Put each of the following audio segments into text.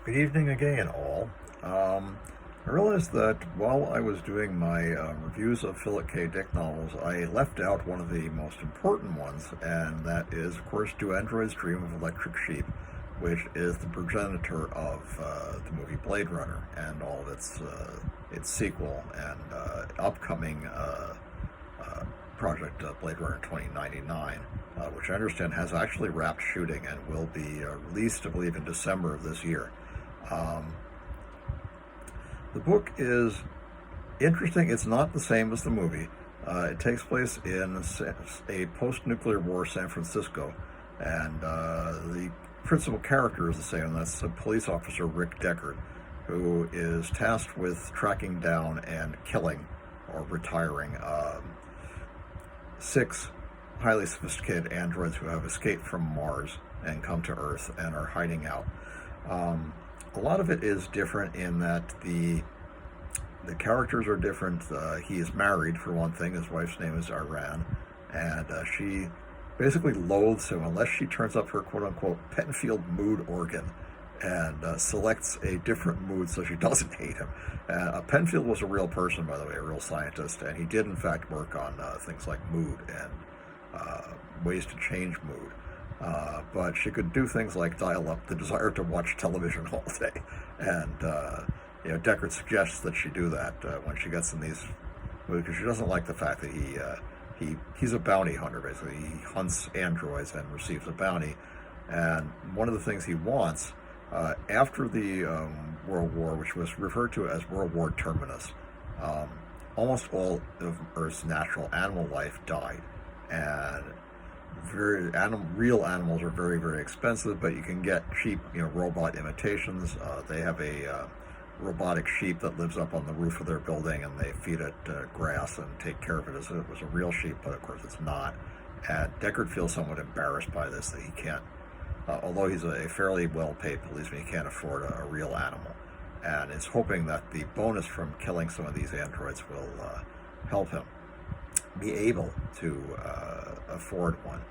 Good evening again, all. I realized that while I was doing my reviews of Philip K. Dick novels, I left out one of the most important ones, and that is, of course, Do Androids Dream of Electric Sheep, which is the progenitor of the movie Blade Runner and all of its sequel and upcoming project Blade Runner 2099, which I understand has actually wrapped shooting and will be released, I believe, in December of this year. Um, the book is interesting. It's not the same as the movie. It takes place in a post-nuclear war San Francisco, and the principal character is the same, and that's police officer Rick Deckard, who is tasked with tracking down and killing or retiring six highly sophisticated androids who have escaped from Mars and come to Earth and are hiding out. A lot of it is different in that the characters are different. He is married, for one thing. His wife's name is Argon, and she basically loathes him unless she turns up her quote-unquote Penfield mood organ and selects a different mood so she doesn't hate him. Penfield was a real person, by the way, a real scientist, and he did in fact work on things like mood and ways to change mood. But she could do things like dial up the desire to watch television all day. And, Deckard suggests that she do that when she gets in these movies, because she doesn't like the fact that he's a bounty hunter, basically. He hunts androids and receives a bounty. And one of the things he wants, after the World War, which was referred to as World War Terminus, almost all of Earth's natural animal life died. And real animals are very, very expensive, but you can get cheap, robot imitations. They have a robotic sheep that lives up on the roof of their building, and they feed it grass and take care of it as if it was a real sheep, but of course it's not. And Deckard feels somewhat embarrassed by this, that he can't, although he's a fairly well-paid policeman, he can't afford a real animal, and is hoping that the bonus from killing some of these androids will help him be able to afford one.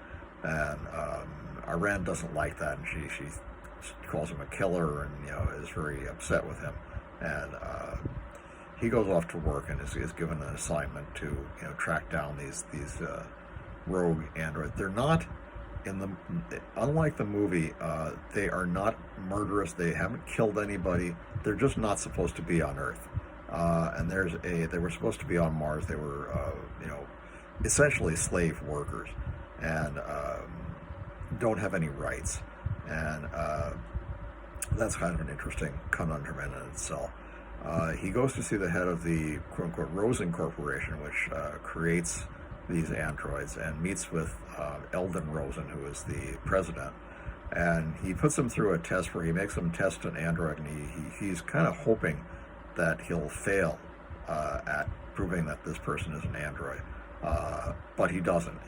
And Iran doesn't like that, and she calls him a killer, and is very upset with him. And he goes off to work and is given an assignment to track down these rogue androids. They're not unlike the movie. They are not murderous. They haven't killed anybody. They're just not supposed to be on Earth. And they were supposed to be on Mars. They were essentially slave workers, and don't have any rights. And that's kind of an interesting conundrum in itself. He goes to see the head of the quote-unquote Rosen Corporation, which creates these androids, and meets with Eldon Rosen, who is the president. And he puts him through a test where he makes him test an android, and he's kind of hoping that he'll fail at proving that this person is an android. But he doesn't.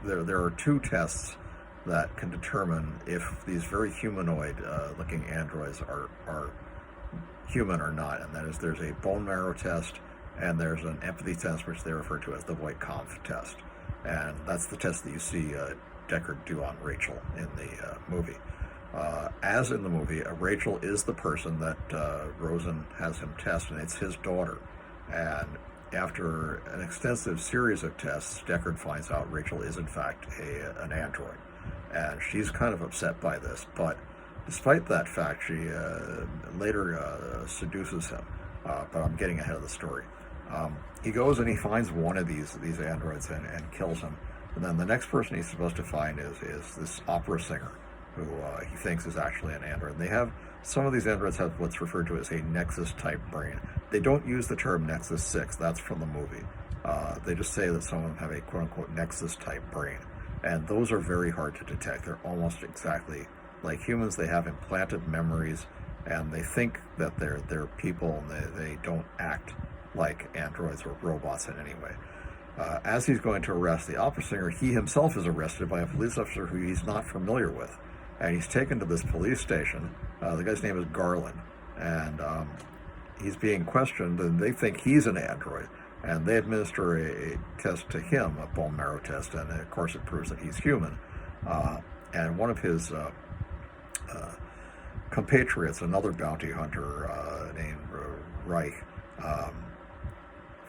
There are two tests that can determine if these very humanoid-looking androids are human or not, and that is, there's a bone marrow test, and there's an empathy test, which they refer to as the Voight-Kampff test. And that's the test that you see Deckard do on Rachel in the movie. As in the movie, Rachel is the person that Rosen has him test, and it's his daughter. And after an extensive series of tests, Deckard finds out Rachel is in fact an android. And she's kind of upset by this, but despite that fact, she later seduces him. But I'm getting ahead of the story. He goes and he finds one of these androids and kills him. And then the next person he's supposed to find is this opera singer, who he thinks is actually an android. And some of these androids have what's referred to as a Nexus-type brain. They don't use the term Nexus 6, that's from the movie. They just say that some of them have a quote-unquote Nexus-type brain. And those are very hard to detect. They're almost exactly like humans. They have implanted memories, and they think that they're people, and they don't act like androids or robots in any way. As he's going to arrest the opera singer, he himself is arrested by a police officer who he's not familiar with. And he's taken to this police station. The guy's name is Garland. And he's being questioned, and they think he's an android. And they administer a test to him, a bone marrow test, and of course it proves that he's human. And one of his compatriots, another bounty hunter named Reich, um,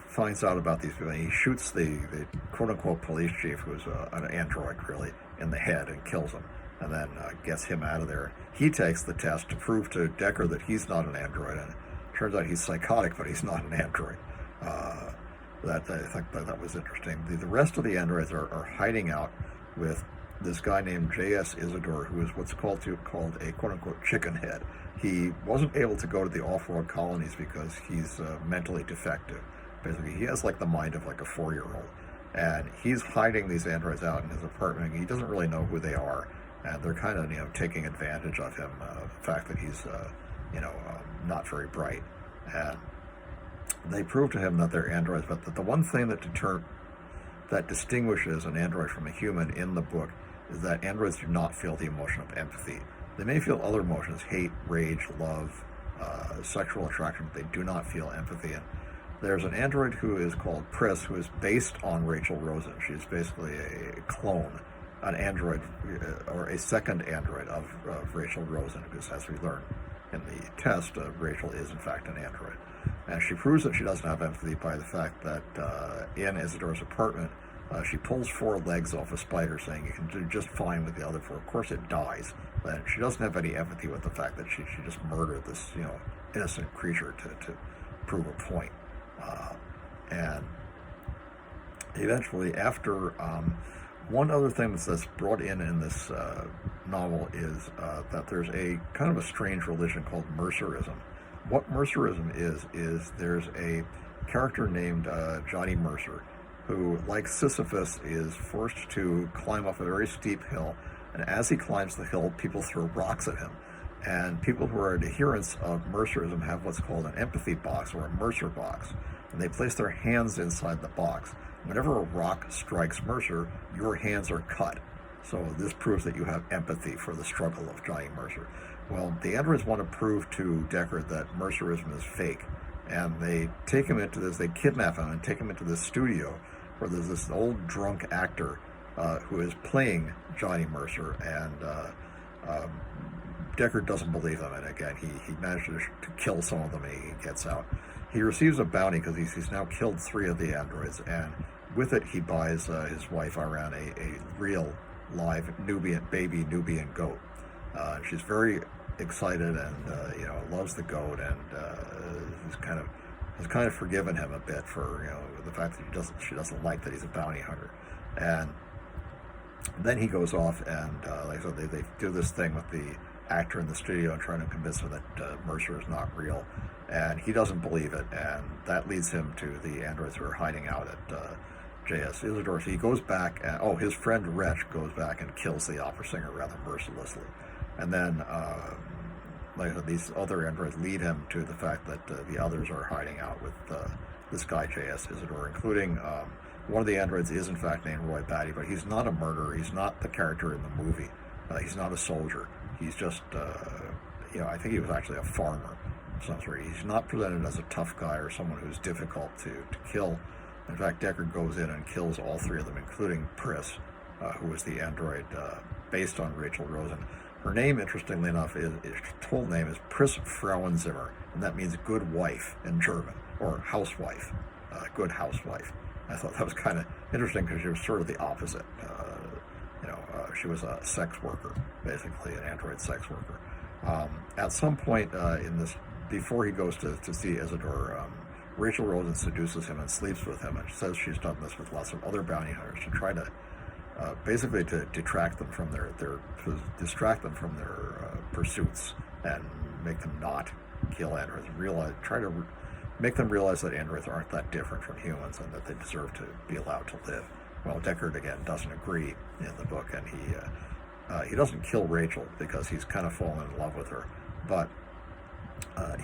finds out about these people. And he shoots the quote-unquote police chief, who's an android, really, in the head and kills him, and then gets him out of there. He takes the test to prove to Deckard that he's not an android, and it turns out he's psychotic, but he's not an android. I think that was interesting. The rest of the androids are hiding out with this guy named J.S. Isidore, who is what's called a quote-unquote chicken head. He wasn't able to go to the off-world colonies because he's mentally defective. Basically, he has like the mind of like a 4-year-old, and he's hiding these androids out in his apartment. He doesn't really know who they are, and they're kind of taking advantage of him, the fact that he's not very bright, and they prove to him that they're androids. But the one thing that distinguishes an android from a human in the book is that androids do not feel the emotion of empathy. They may feel other emotions: hate, rage, love, sexual attraction, but they do not feel empathy. And there's an android who is called Pris, who is based on Rachel Rosen. She's basically a clone, an android, or a second android of Rachel Rosen, because as we learn in the test, Rachel is in fact an android. And she proves that she doesn't have empathy by the fact that in Isidore's apartment, she pulls 4 legs off a spider, saying you can do just fine with the other 4. Of course it dies, but she doesn't have any empathy with the fact that she just murdered this innocent creature to prove a point. And eventually, after one other thing that's brought in this novel is that there's a kind of a strange religion called Mercerism. What Mercerism is there's a character named Johnny Mercer, who, like Sisyphus, is forced to climb up a very steep hill, and as he climbs the hill, people throw rocks at him. And people who are adherents of Mercerism have what's called an empathy box, or a Mercer box, and they place their hands inside the box. Whenever a rock strikes Mercer, your hands are cut. So this proves that you have empathy for the struggle of Johnny Mercer. Well, the androids want to prove to Deckard that Mercerism is fake, and they take him into this, they kidnap him and take him into this studio where there's this old drunk actor who is playing Johnny Mercer, and Deckard doesn't believe him, and again, he manages to kill some of them, and he gets out. He receives a bounty because he's now killed 3 of the androids, and with it he buys his wife Iran a real live baby Nubian goat. She's very excited and loves the goat, and has kind of forgiven him a bit for the fact that she doesn't like that he's a bounty hunter. And then he goes off and like I said, they do this thing with the actor in the studio and trying to convince him that Mercer is not real, and he doesn't believe it, and that leads him to the androids who are hiding out at J.S. Isidore. So he goes back, and his friend Wretch goes back and kills the opera singer rather mercilessly, and then like I said, these other androids lead him to the fact that the others are hiding out with this guy J.S. Isidore, including one of the androids is in fact named Roy Batty, but he's not a murderer. He's not the character in the movie. He's not a soldier. He's just, I think he was actually a farmer of some sort. He's not presented as a tough guy or someone who's difficult to kill. In fact, Deckard goes in and kills all 3 of them, including Pris, who was the android based on Rachel Rosen. Her name, interestingly enough, her full name is Pris Frauenzimmer, and that means good wife in German, or housewife, good housewife. I thought that was kind of interesting because she was sort of the opposite. She was a sex worker, basically, an android sex worker. At some point in this, before he goes to see Isidore, Rachel Rosen seduces him and sleeps with him, and says she's done this with lots of other bounty hunters to try to, basically, to distract them from their pursuits and make them not kill androids. Try to make them realize that androids aren't that different from humans and that they deserve to be allowed to live. Well, Deckard, again, doesn't agree in the book, and he doesn't kill Rachel because he's kind of fallen in love with her, but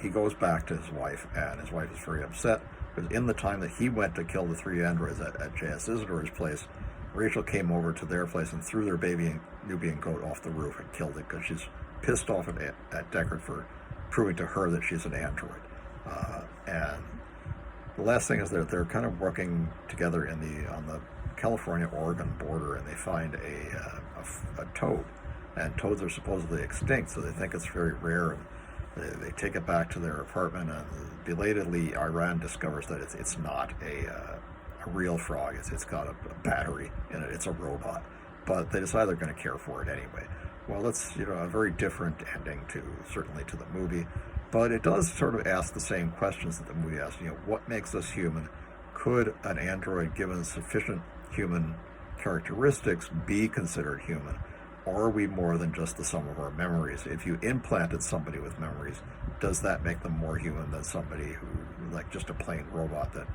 he goes back to his wife, and his wife is very upset because in the time that he went to kill the 3 androids at J.S. Isidore's place, Rachel came over to their place and threw their baby Nubian goat off the roof and killed it because she's pissed off at Deckard for proving to her that she's an android. And the last thing is that they're kind of working together on the California-Oregon border, and they find a toad and toads are supposedly extinct, so they think it's very rare. They take it back to their apartment, and belatedly, Iran discovers that it's not a real frog. It's got a battery in it. It's a robot, but they decide they're going to care for it anyway. Well, that's a very different ending certainly to the movie, but it does sort of ask the same questions that the movie asks. What makes us human? Could an android, given sufficient human characteristics, be considered human? Are we more than just the sum of our memories? If you implanted somebody with memories, does that make them more human than somebody who, like just a plain robot that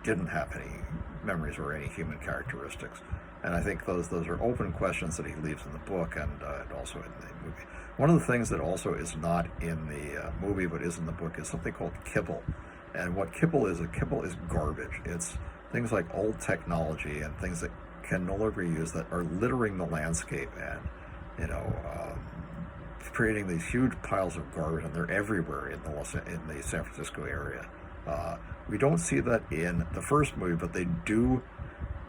didn't have any memories or any human characteristics? And I think those are open questions that he leaves in the book and also in the movie. One of the things that also is not in the movie but is in the book is something called kibble. And what kibble is garbage. It's things like old technology and things that can no longer be used that are littering the landscape and creating these huge piles of garbage, and they're everywhere in the San Francisco area. We don't see that in the first movie, but they do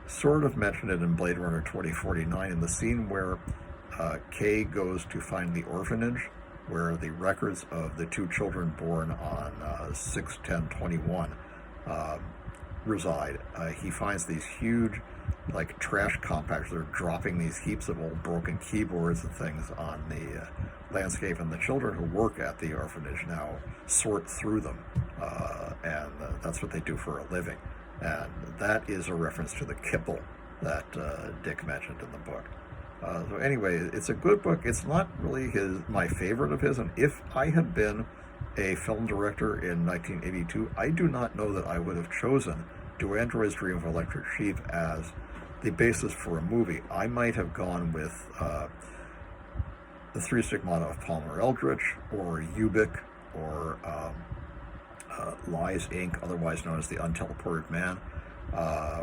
sort of mention it in Blade Runner 2049 in the scene where Kay goes to find the orphanage where the records of the two children born on 6/10/21 reside. He finds these huge trash compactors. They're dropping these heaps of old broken keyboards and things on the landscape, and the children who work at the orphanage now sort through them, and that's what they do for a living. And that is a reference to the kibble that Dick mentioned in the book. So anyway, it's a good book. It's not really my favorite of his, and if I had been a film director in 1982, I do not know that I would have chosen Do Androids Dream of Electric Sheep as the basis for a movie. I might have gone with The Three Stigmata of Palmer Eldritch, or Ubik, or Lies, Inc., otherwise known as The Unteleported Man,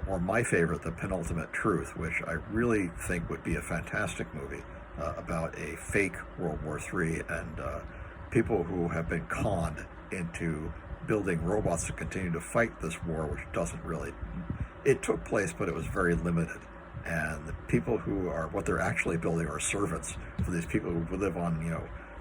or my favorite, The Penultimate Truth, which I really think would be a fantastic movie about a fake World War III and people who have been conned into building robots to continue to fight this war, which doesn't really... It took place, but it was very limited. And the people who are... What they're actually building are servants for these people who live on,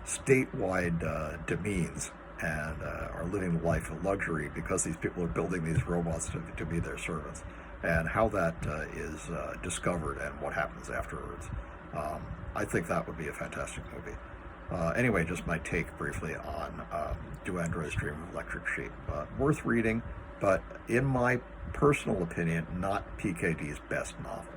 statewide domains and are living the life of luxury because these people are building these robots to be their servants. And how that is discovered and what happens afterwards. I think that would be a fantastic movie. Anyway, just my take briefly on Do Androids Dream of Electric Sheep. Worth reading, but in my personal opinion, not PKD's best novel.